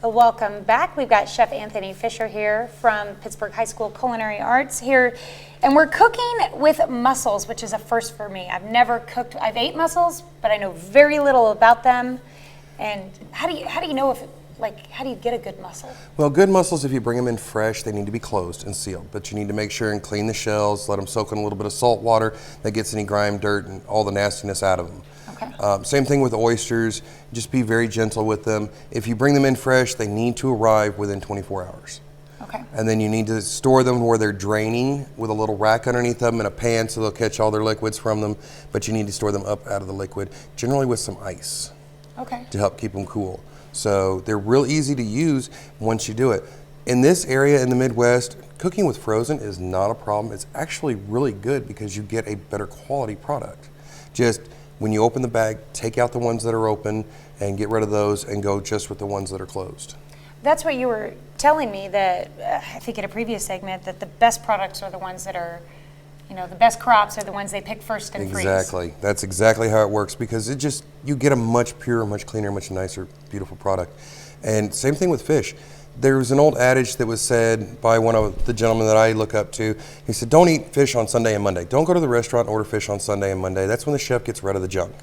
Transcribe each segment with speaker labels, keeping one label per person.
Speaker 1: Welcome back. We've got Chef Anthony Fisher here from Pittsburgh High School Culinary Arts here, and we're cooking with mussels, which is a first for me. I've never cooked. I've ate mussels, but I know very little about them. And how do you know if how do you get a good mussel?
Speaker 2: Well, good mussels, if you bring them in fresh, they need to be closed and sealed. But you need to make sure and clean the shells, let them soak in a little bit of salt water that gets any grime, dirt, and all the nastiness out of them.
Speaker 1: Okay.
Speaker 2: Same thing with oysters. Just be very gentle with them. If you bring them in fresh, they need to arrive within 24 hours.
Speaker 1: Okay.
Speaker 2: And then you need to store them where they're draining with a little rack underneath them in a pan so they'll catch all their liquids from them. But you need to store them up out of the liquid, generally with some ice.
Speaker 1: Okay.
Speaker 2: To help keep them cool. So they're real easy to use once you do it. In this area in the Midwest, cooking with frozen is not a problem. It's actually really good because you get a better quality product. Just when you open the bag, take out the ones that are open and get rid of those and go just with the ones that are closed.
Speaker 1: That's what you were telling me, that I think in a previous segment, that the best products are the ones that are, the best crops are the ones they pick first and freeze.
Speaker 2: Exactly. That's exactly how it works, because you get a much purer, much cleaner, much nicer, beautiful product. And same thing with fish. There was an old adage that was said by one of the gentlemen that I look up to. He said, don't eat fish on Sunday and Monday. Don't go to the restaurant and order fish on Sunday and Monday. That's when the chef gets rid of the junk.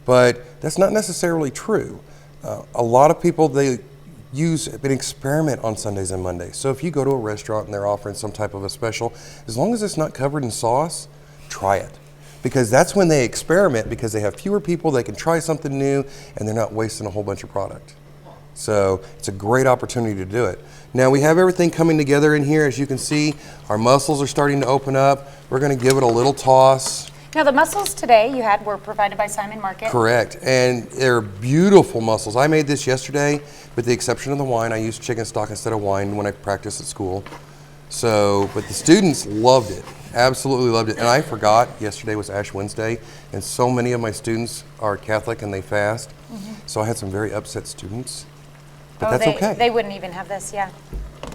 Speaker 2: But that's not necessarily true. A lot of people, they use an experiment on Sundays and Mondays. So if you go to a restaurant and they're offering some type of a special, as long as it's not covered in sauce, try it. Because that's when they experiment, because they have fewer people, they can try something new, and they're not wasting a whole bunch of product. So it's a great opportunity to do it. Now we have everything coming together in here. As you can see, our mussels are starting to open up. We're going to give it a little toss.
Speaker 1: Now the mussels today were provided by Simon Market.
Speaker 2: Correct, and they're beautiful mussels. I made this yesterday, with the exception of the wine. I used chicken stock instead of wine when I practiced at school. So, but the students loved it, absolutely loved it. And I forgot, yesterday was Ash Wednesday, and so many of my students are Catholic and they fast. Mm-hmm. So I had some very upset students. But that's okay.
Speaker 1: They wouldn't even have this, yeah.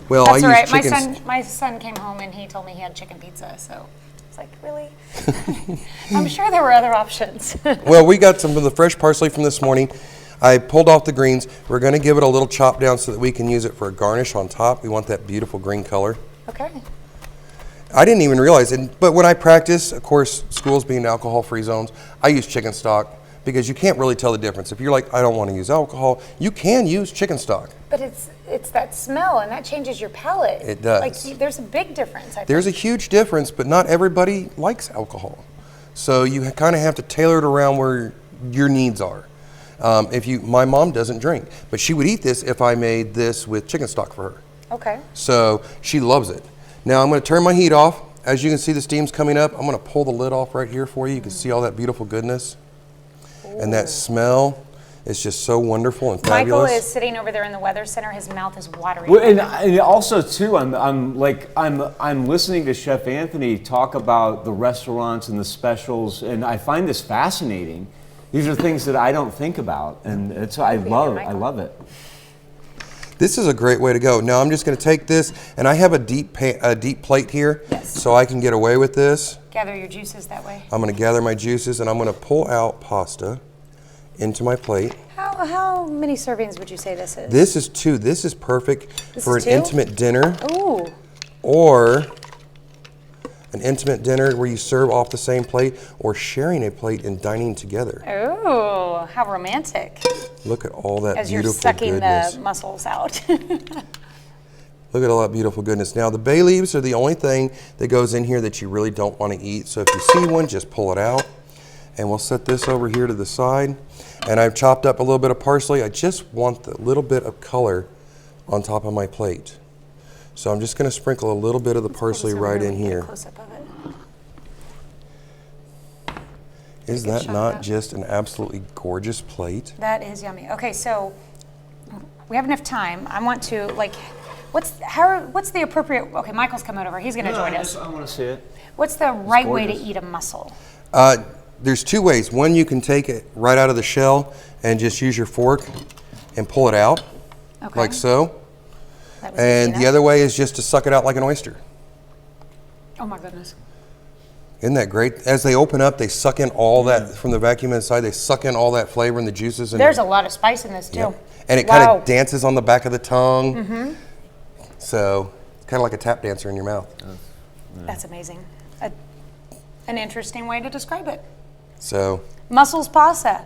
Speaker 2: Well,
Speaker 1: that's
Speaker 2: I
Speaker 1: all
Speaker 2: used
Speaker 1: right.
Speaker 2: chicken.
Speaker 1: My son came home and he told me he had chicken pizza, so it's like, really? I'm sure there were other options.
Speaker 2: Well, we got some of the fresh parsley from this morning. I pulled off the greens. We're going to give it a little chop down so that we can use it for a garnish on top. We want that beautiful green color.
Speaker 1: Okay.
Speaker 2: I didn't even realize it, but when I practice, of course, schools being alcohol-free zones, I use chicken stock because you can't really tell the difference. If you're like, I don't want to use alcohol, you can use chicken stock.
Speaker 1: But it's that smell, and that changes your palate.
Speaker 2: It does.
Speaker 1: There's a big difference, I think.
Speaker 2: There's a huge difference, but not everybody likes alcohol. So you kind of have to tailor it around where your needs are. My mom doesn't drink, but she would eat this if I made this with chicken stock for her.
Speaker 1: Okay.
Speaker 2: So she loves it. Now I'm going to turn my heat off. As you can see, the steam's coming up. I'm going to pull the lid off right here for you. You can see all that beautiful goodness. Ooh. And that smell is just so wonderful and fabulous.
Speaker 1: Michael is sitting over there in the weather center. His mouth is watering.
Speaker 3: Well, and also too, I'm listening to Chef Anthony talk about the restaurants and the specials, and I find this fascinating. These are things that I don't think about, and I love it.
Speaker 2: This is a great way to go. Now I'm just going to take this, and I have a deep plate here,
Speaker 1: yes,
Speaker 2: so I can get away with this.
Speaker 1: Gather your juices that way.
Speaker 2: I'm going to gather my juices, and I'm going to pull out pasta into my plate.
Speaker 1: How many servings would you say this is?
Speaker 2: This is 2. This is perfect for an intimate dinner.
Speaker 1: Ooh.
Speaker 2: Or an intimate dinner where you serve off the same plate, or sharing a plate and dining together.
Speaker 1: Oh, how romantic.
Speaker 2: Look at all that
Speaker 1: as
Speaker 2: beautiful
Speaker 1: you're sucking
Speaker 2: goodness.
Speaker 1: The mussels out.
Speaker 2: Look at all that beautiful goodness. Now the bay leaves are the only thing that goes in here that you really don't want to eat. So if you see one, just pull it out. And we'll set this over here to the side. And I've chopped up a little bit of parsley. I just want the little bit of color on top of my plate. So I'm just going to sprinkle a little bit of the parsley right in here.
Speaker 1: Close-up of it.
Speaker 2: Is that not just an absolutely gorgeous plate?
Speaker 1: That is yummy. Okay, so we have enough time. I want to, what's the appropriate, okay, Michael's coming over. He's going to join us.
Speaker 3: I want to see it.
Speaker 1: What's the right way to eat a mussel?
Speaker 2: There's 2 ways. One, you can take it right out of the shell and just use your fork and pull it out, like so. And the other way is just to suck it out like an oyster.
Speaker 1: Oh my goodness.
Speaker 2: Isn't that great? As they open up, they suck in all that from the vacuum inside. They suck in all that flavor and the juices. And
Speaker 1: There's a lot of spice in this too.
Speaker 2: yeah. And it kind of dances on the back of the tongue. So it's kind of like a tap dancer in your mouth.
Speaker 1: That's amazing. An interesting way to describe it.
Speaker 2: So
Speaker 1: Mussels pasta,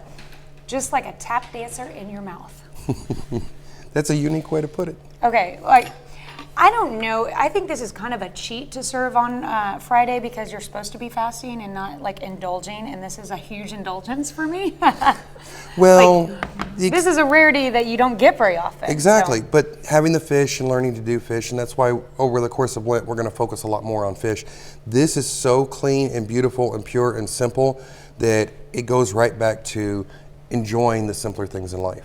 Speaker 1: just like a tap dancer in your mouth.
Speaker 2: that's a unique way to put it.
Speaker 1: Okay, like, I don't know. I think this is kind of a cheat to serve on Friday because you're supposed to be fasting and not like indulging, and this is a huge indulgence for me.
Speaker 2: Well,
Speaker 1: This is a rarity that you don't get very often.
Speaker 2: exactly.
Speaker 1: so.
Speaker 2: But having the fish and learning to do fish, and that's why over the course of Lent, we're going to focus a lot more on fish. This is so clean and beautiful and pure and simple that it goes right back to enjoying the simpler things in life.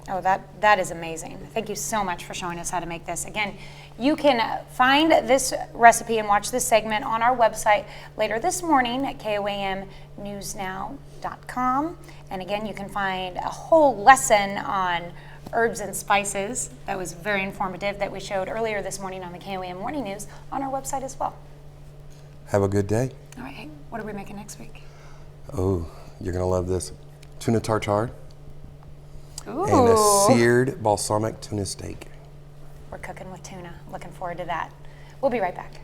Speaker 1: Oh, that is amazing. Thank you so much for showing us how to make this. Again, you can find this recipe and watch this segment on our website later this morning at KOAMnewsnow.com. And again, you can find a whole lesson on herbs and spices that was very informative that we showed earlier this morning on the KOAM Morning News on our website as well.
Speaker 2: Have a good day.
Speaker 1: All right, what are we making next week?
Speaker 2: Oh, you're going to love this. Tuna tartare
Speaker 1: Ooh.
Speaker 2: and a seared balsamic tuna steak.
Speaker 1: We're cooking with tuna. Looking forward to that. We'll be right back.